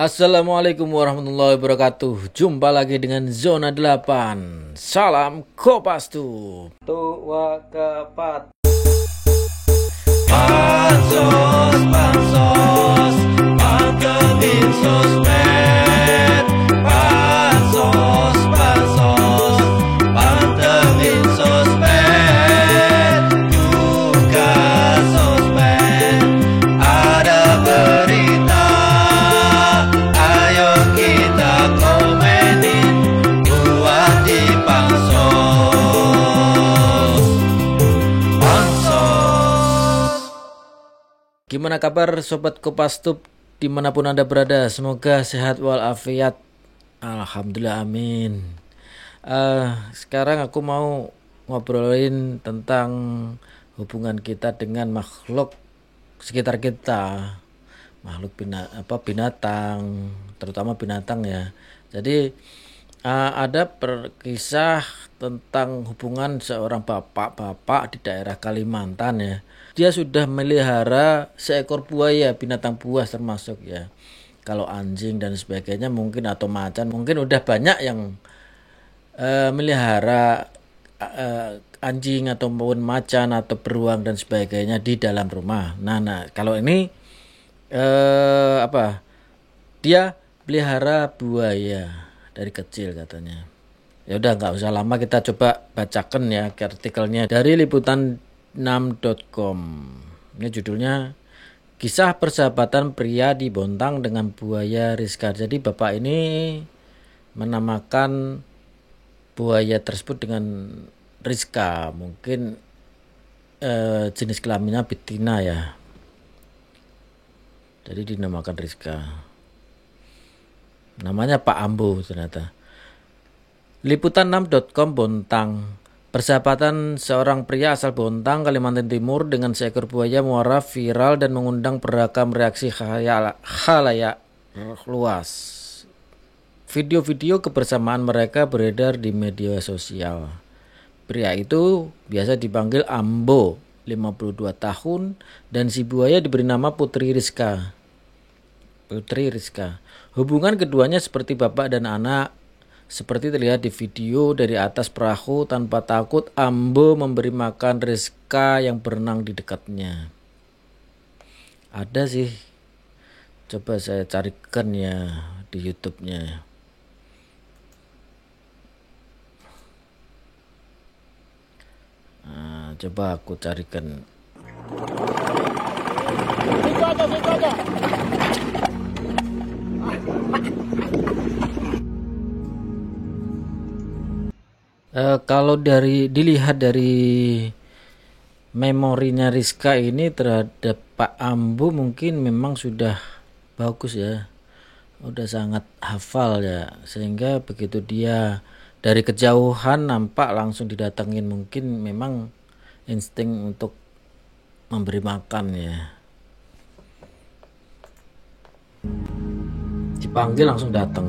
Assalamualaikum warahmatullahi wabarakatuh. Jumpa lagi dengan Zona 8. Salam Kopastu. Tua kepat. Pansos, pansos, pantengin sosmed. Pansos, pansos, pantengin sosmed. Buka sosmed, ada berita. Ayo kita komenin, buat di pansos. Pansos. Gimana kabar Sobat Kopastu dimanapun Anda berada? Semoga sehat walafiat. Alhamdulillah, amin. Sekarang aku mau ngobrolin tentang hubungan kita dengan makhluk sekitar kita. Makhluk binatang, terutama binatang ya. Jadi ada kisah tentang hubungan seorang bapak-bapak di daerah Kalimantan ya. Dia sudah melihara seekor buaya, binatang buas termasuk ya. Kalau anjing dan sebagainya mungkin atau macan mungkin udah banyak yang melihara anjing ataupun macan atau beruang dan sebagainya di dalam rumah. Nah kalau ini dia pelihara buaya dari kecil katanya. Ya udah nggak usah lama, kita coba bacakan ya artikelnya dari liputan6.com. Ini judulnya Kisah Persahabatan Pria di Bontang dengan Buaya Rizka. Jadi bapak ini menamakan buaya tersebut dengan Rizka. Mungkin jenis kelaminnya betina ya. Jadi dinamakan Rizka. Namanya Pak Ambo ternyata. Liputan6.com Bontang. Persahabatan seorang pria asal Bontang, Kalimantan Timur dengan seekor buaya muara viral dan mengundang beragam reaksi khalayak luas. Video-video kebersamaan mereka beredar di media sosial. Pria itu biasa dipanggil Ambo, 52 tahun, dan si buaya diberi nama Putri Rizka. Hubungan keduanya seperti bapak dan anak. Seperti terlihat di video dari atas perahu, tanpa takut Ambo memberi makan Rizka yang berenang di dekatnya. Ada sih, coba saya carikan ya di YouTube-nya. Nah, coba aku carikan. Situ aja. Kalau dilihat dari memorinya Rizka ini terhadap Pak Ambo mungkin memang sudah bagus ya, udah sangat hafal ya, sehingga begitu dia dari kejauhan nampak langsung didatengin, mungkin memang insting untuk memberi makan ya. Dipanggil langsung datang.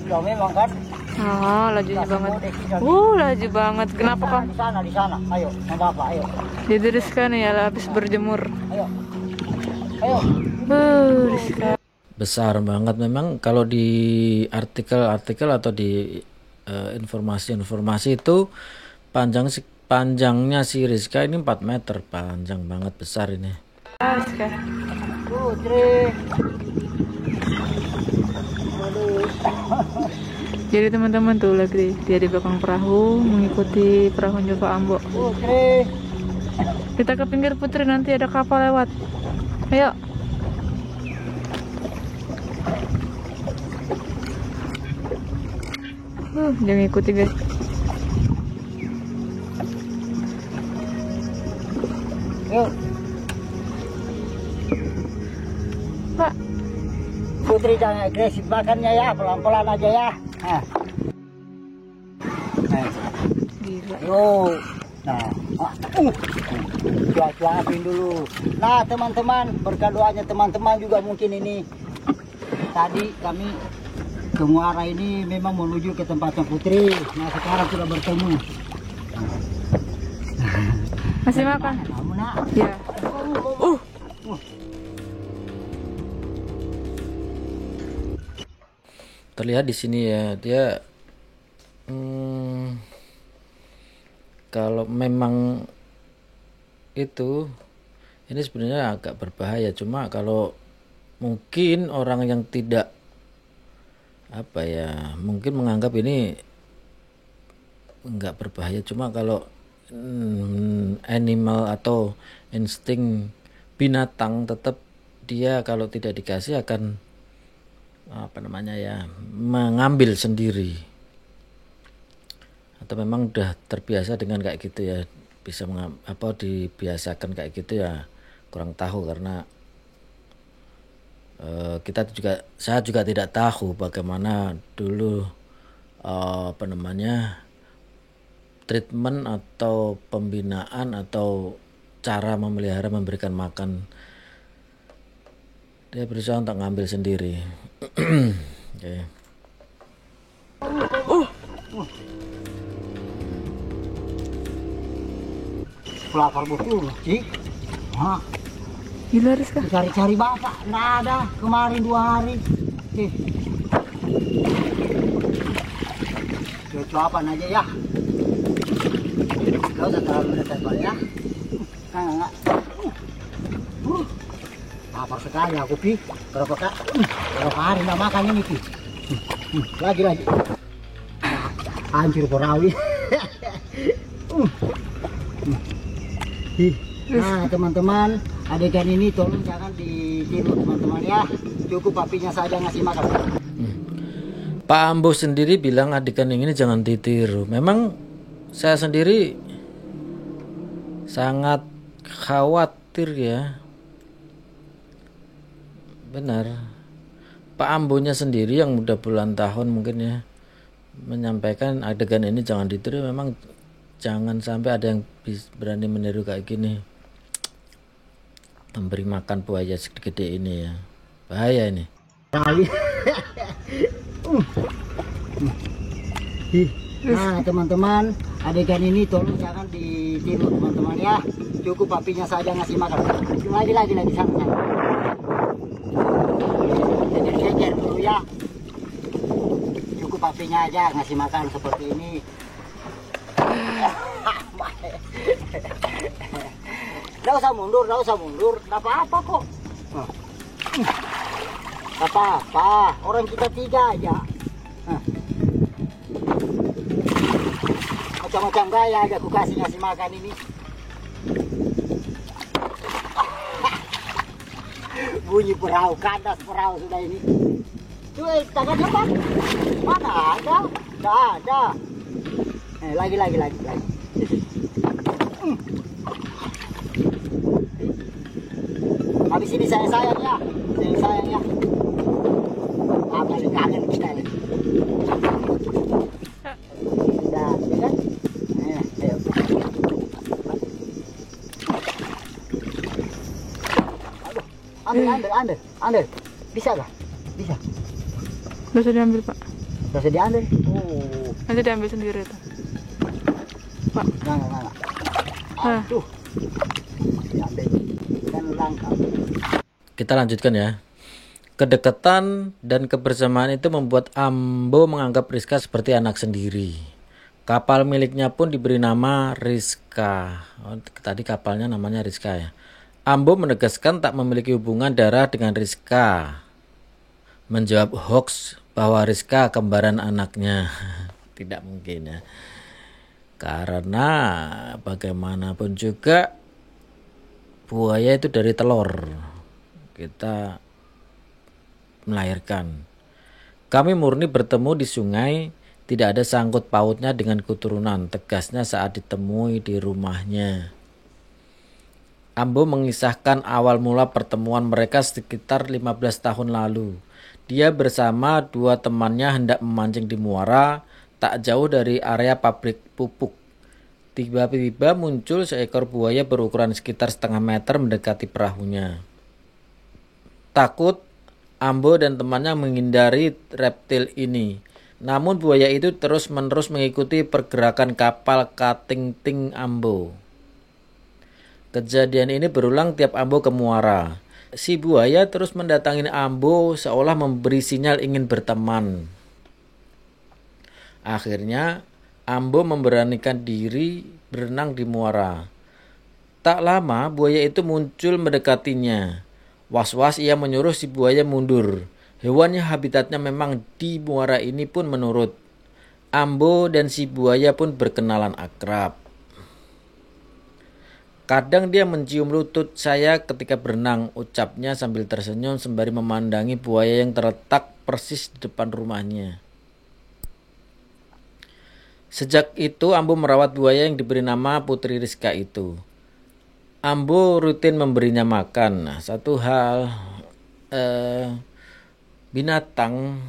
Memang kan. Oh, lajunya banget. Laju banget. Kenapa kamu? Di sana. Ayo, sama Bapak, ayo. Jadi Rizka nih ya, habis berjemur. Ayo. Rizka. Besar banget memang. Kalau di artikel-artikel atau di informasi-informasi itu panjangnya si Rizka ini 4 meter, panjang banget, besar ini. Rizka. Putri. Jadi teman-teman tuh lagi dia di belakang perahu mengikuti perahunya Pak Ambo. Putri. Kita ke pinggir Putri, nanti ada kapal lewat. Ayo. Jangan ikuti guys. Yuk. Pak. Putri jangan agresif makannya ya, pelan-pelan aja ya. Gila. Yuk. Nah, cuapin dulu. Nah, teman-teman, berkat doanya teman-teman juga mungkin ini. Tadi kami ke muara ini memang menuju ke tempatnya Putri. Nah, sekarang sudah bertemu. Masih makan? Kamu nak? Ya. terlihat di sini ya, dia kalau memang itu ini sebenarnya agak berbahaya. Cuma kalau mungkin orang yang tidak mungkin menganggap ini enggak berbahaya. Cuma kalau animal atau insting binatang, tetap dia kalau tidak dikasih akan mengambil sendiri, atau memang udah terbiasa dengan kayak gitu ya, bisa dibiasakan kayak gitu ya, kurang tahu. Karena saya juga tidak tahu bagaimana dulu treatment atau pembinaan atau cara memelihara, memberikan makan. Dia berusaha untuk ngambil sendiri. Okay. Pelapar betul, Cik. Hah, Gila Rizka. cari-cari bapak, nggak ada. Kemarin 2 hari. Cuapan aja ya. Gak usah terlalu dekat Pak ya. Enggak. Lapar sekali aku Pi. Berapa hari nggak makan ini Pi. Lagi. Hancur perawi. Nah teman-teman, adegan ini tolong jangan ditiru teman-teman ya. Cukup papinya saja ngasih makan. Pak Ambo sendiri bilang adegan ini jangan ditiru. Memang saya sendiri sangat khawatir ya. Benar. Pak Ambonya sendiri yang udah puluhan tahun mungkin ya menyampaikan adegan ini jangan ditiru. Memang jangan sampai ada yang berani meniru kayak gini. Memberi makan buaya segede ini ya. Bahaya ini. Nah teman-teman, adegan ini tolong jangan ditiru teman-teman ya. Cukup papinya saja ngasih makan. Lagi sana. Jejer dulu ya. Cukup papinya aja ngasih makan seperti ini. Nggak usah mundur, nggak apa-apa kok. Nggak apa-apa, orang kita 3 aja. Macam-macam gaya aja aku ngasih makan ini. Bunyi perahu, kandas perahu sudah ini. Tuh, tangannya Pak. Mana ada? Nggak ada. Lagi. Habis ini sayang ya. Apa nih kangen kita nih. Sudah, ya kan? Ayo. Aduh. Ambil. Bisa kah? Bisa. Gak usah diambil Pak. Gak usah diambil. Oh. Nanti diambil sendiri tuh. Pak. Nggak. Aduh. Diambil. Kan langka. Kita lanjutkan ya. Kedekatan dan kebersamaan itu membuat Ambo menganggap Rizka seperti anak sendiri. Kapal miliknya pun diberi nama Rizka. Tadi kapalnya namanya Rizka ya. Ambo menegaskan tak memiliki hubungan darah dengan Rizka. Menjawab hoax bahwa Rizka kembaran anaknya. Tidak mungkin ya. Karena bagaimanapun juga buaya itu dari telur kita melahirkan. Kami murni bertemu di sungai, tidak ada sangkut pautnya dengan keturunan, tegasnya saat ditemui di rumahnya. Ambo mengisahkan awal mula pertemuan mereka sekitar 15 tahun lalu. Dia bersama 2 temannya hendak memancing di muara, tak jauh dari area pabrik pupuk. Tiba-tiba muncul seekor buaya berukuran sekitar setengah meter mendekati perahunya. Takut, Ambo dan temannya menghindari reptil ini. Namun buaya itu terus-menerus mengikuti pergerakan kapal Katingting Ambo. Kejadian ini berulang tiap Ambo ke muara. Si buaya terus mendatangi Ambo seolah memberi sinyal ingin berteman. Akhirnya Ambo memberanikan diri berenang di muara. Tak lama buaya itu muncul mendekatinya. Was-was ia menyuruh si buaya mundur. Hewan yang habitatnya memang di muara ini pun menurut. Ambo dan si buaya pun berkenalan akrab. Kadang dia mencium lutut saya ketika berenang, ucapnya sambil tersenyum sembari memandangi buaya yang terletak persis di depan rumahnya. Sejak itu Ambo merawat buaya yang diberi nama Putri Rizka itu. Ambo rutin memberinya makan. Nah, satu hal, binatang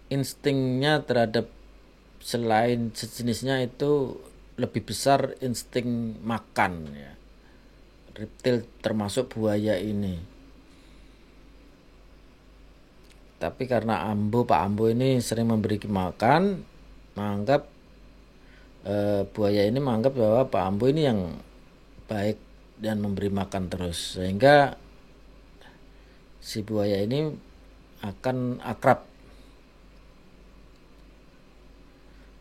instingnya terhadap selain sejenisnya itu lebih besar insting makan ya. Reptil termasuk buaya ini. Tapi karena Pak Ambo ini sering memberi makan, menganggap buaya ini menganggap bahwa Pak Ambo ini yang baik dan memberi makan terus, sehingga si buaya ini akan akrab.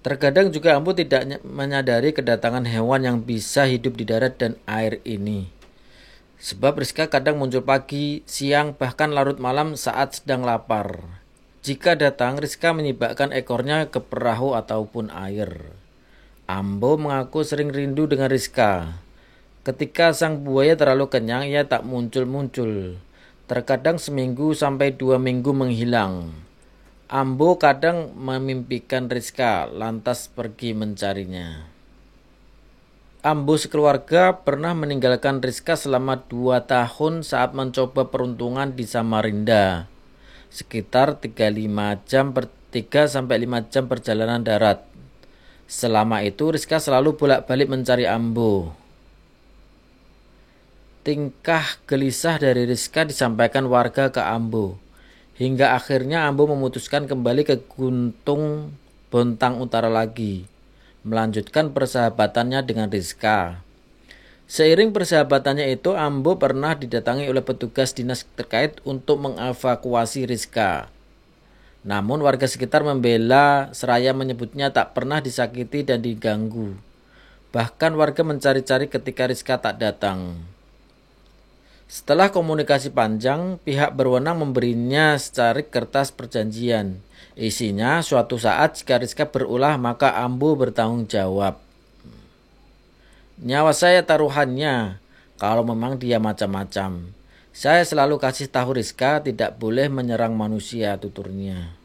Terkadang juga Ambo tidak menyadari kedatangan hewan yang bisa hidup di darat dan air ini. Sebab Rizka kadang muncul pagi, siang, bahkan larut malam saat sedang lapar. Jika datang, Rizka menyibakkan ekornya ke perahu ataupun air. Ambo mengaku sering rindu dengan Rizka. Ketika sang buaya terlalu kenyang, ia tak muncul-muncul. Terkadang seminggu sampai 2 minggu menghilang. Ambo kadang memimpikan Rizka, lantas pergi mencarinya. Ambo sekeluarga pernah meninggalkan Rizka selama 2 tahun saat mencoba peruntungan di Samarinda. Sekitar 3 sampai 5 jam perjalanan darat. Selama itu Rizka selalu bolak-balik mencari Ambo. Tingkah gelisah dari Rizka disampaikan warga ke Ambo. Hingga akhirnya Ambo memutuskan kembali ke Guntung Bontang Utara lagi, melanjutkan persahabatannya dengan Rizka. Seiring persahabatannya itu, Ambo pernah didatangi oleh petugas dinas terkait untuk mengevakuasi Rizka. Namun warga sekitar membela seraya menyebutnya tak pernah disakiti dan diganggu. Bahkan warga mencari-cari ketika Rizka tak datang. Setelah komunikasi panjang, pihak berwenang memberinya secarik kertas perjanjian. Isinya, suatu saat jika Rizka berulah maka Ambo bertanggung jawab. Nyawa saya taruhannya, kalau memang dia macam-macam. Saya selalu kasih tahu Rizka tidak boleh menyerang manusia, tuturnya.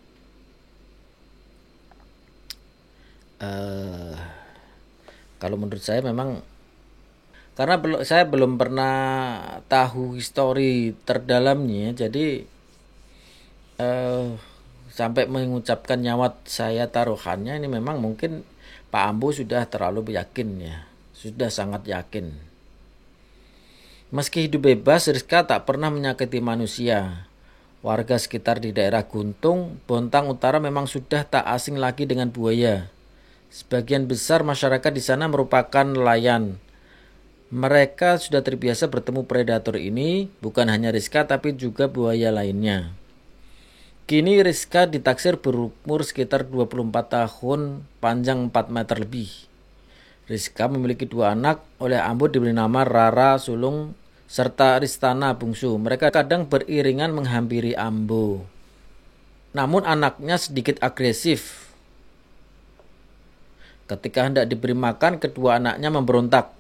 Kalau menurut saya memang, karena saya belum pernah tahu histori terdalamnya, jadi sampai mengucapkan nyawa saya taruhannya ini memang mungkin Pak Ambo sudah terlalu yakin ya, sudah sangat yakin. Meski hidup bebas, Rizka tak pernah menyakiti manusia. Warga sekitar di daerah Guntung Bontang Utara memang sudah tak asing lagi dengan buaya. Sebagian besar masyarakat di sana merupakan nelayan. Mereka sudah terbiasa bertemu predator ini, bukan hanya Rizka tapi juga buaya lainnya. Kini Rizka ditaksir berumur sekitar 24 tahun, panjang 4 meter lebih. Rizka memiliki 2 anak, oleh Ambo diberi nama Rara Sulung serta Ristana bungsu. Mereka kadang beriringan menghampiri Ambo. Namun anaknya sedikit agresif. Ketika hendak diberi makan, kedua anaknya memberontak.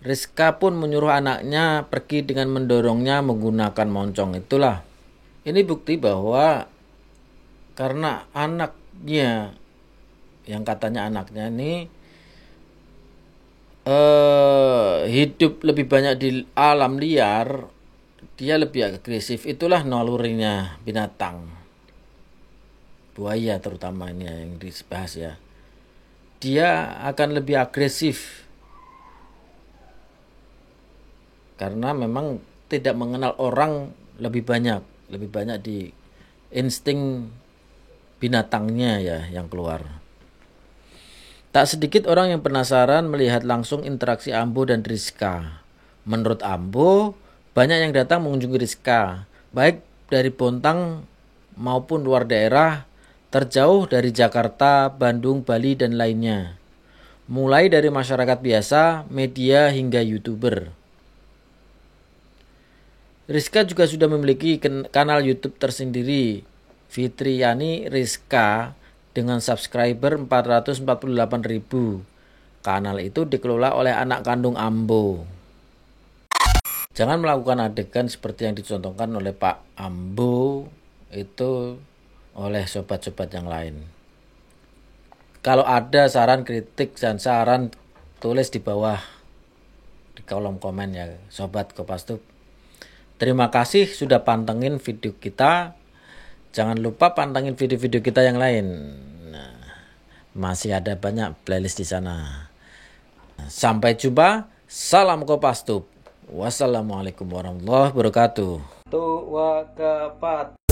Rizka pun menyuruh anaknya pergi dengan mendorongnya menggunakan moncong. Itulah. Ini bukti bahwa karena anaknya, yang katanya anaknya ini hidup lebih banyak di alam liar, dia lebih agresif. Itulah nalurinya binatang. Buaya terutama ini yang dibahas ya. Dia akan lebih agresif. Karena memang tidak mengenal orang lebih banyak di insting binatangnya ya yang keluar. Tak sedikit orang yang penasaran melihat langsung interaksi Ambo dan Rizka. Menurut Ambo, banyak yang datang mengunjungi Rizka, baik dari Bontang maupun luar daerah, terjauh dari Jakarta, Bandung, Bali, dan lainnya. Mulai dari masyarakat biasa, media, hingga YouTuber. Rizka juga sudah memiliki kanal YouTube tersendiri, Fitriani Rizka, dengan subscriber 448.000. Kanal itu dikelola oleh anak kandung Ambo. Jangan melakukan adegan seperti yang dicontohkan oleh Pak Ambo itu oleh sobat-sobat yang lain. Kalau ada saran, kritik, dan saran, tulis di bawah di kolom komen ya, Sobat Kopastus. Terima kasih sudah pantengin video kita. Jangan lupa pantengin video-video kita yang lain. Nah, masih ada banyak playlist di sana. Sampai jumpa. Salam Kopastus. Wassalamualaikum warahmatullahi wabarakatuh. Tua kepat.